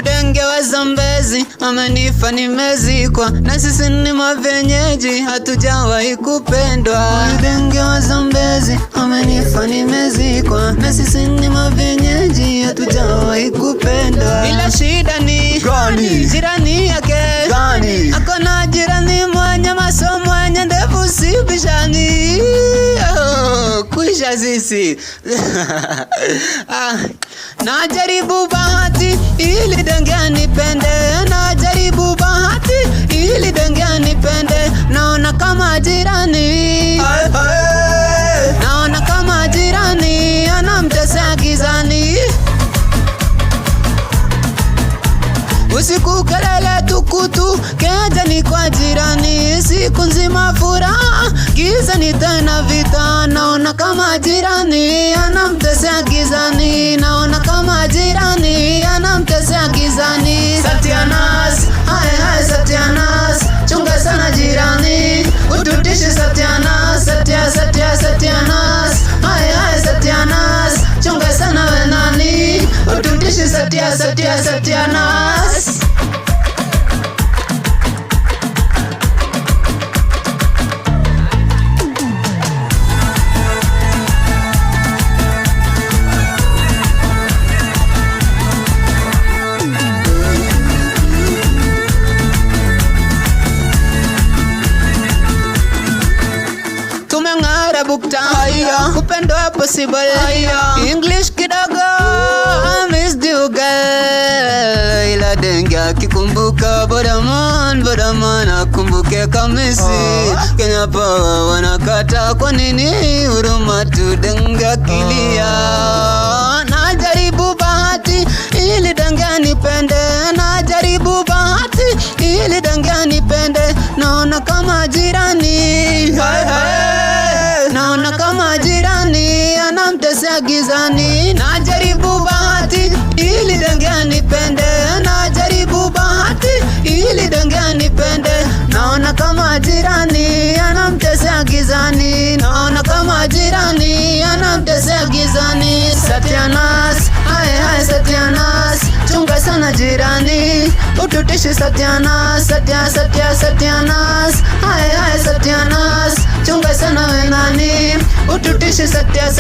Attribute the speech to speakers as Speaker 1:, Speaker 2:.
Speaker 1: denge wa Zambezi amenifa nimezikwa, na sisi ni mavenyeji hatujawahi kupendwa. Denge wa Zambezi amenifa nimezikwa, na sisi ni mavenyeji hatujawahi kupendwa. Ila shida ni
Speaker 2: gani?
Speaker 1: Jirani yake
Speaker 2: gani?
Speaker 1: Akona jirani mwenye masomo mwenye ndevu sibishani. Kuisha sisi. Najaribu bahati ili denge anipende, najaribu bahati ili denge anipende. Naona kama jirani, naona kama jirani anamtesa gizani. Usiku kelele tukutu, keja ni kwa jirani. Siku nzima furaha, giza ni tena vita. Naona kama jirani anamtesa gizani, naona kama jirani anamtesa gizani. Satyanas, hai hai Satyanas, chunga sana jirani, ututishi Satyanas, Satyanas, hai hai Satyanas, chunga sana wenani, ututishi Satyanas. Tumeng'ara bukta, kupendwa possible, English kidogo, I missed you girl. Ila denge akikumbuka bodaman akumbuke Kamisi. Kenya Power wanakata kwa nini? Huruma tu denge akilia. Najaribu bahati ili denge anipende, najaribu bahati ili denge anipende. Naona kama jirani, naona kama jirani anamtesa gizani. Najaribu bahati ili denge anipende, najaribu bahati ili denge anipende. Naona kama jirani anamtesa gizani, naona kama jirani anamtesa gizani. Satyanas, hai hai Satyanas, chunga sana jirani, ututishi Satyanas, Satyanas, hai hai Satyanas, chunga sana wenani, ututishi Satyanas.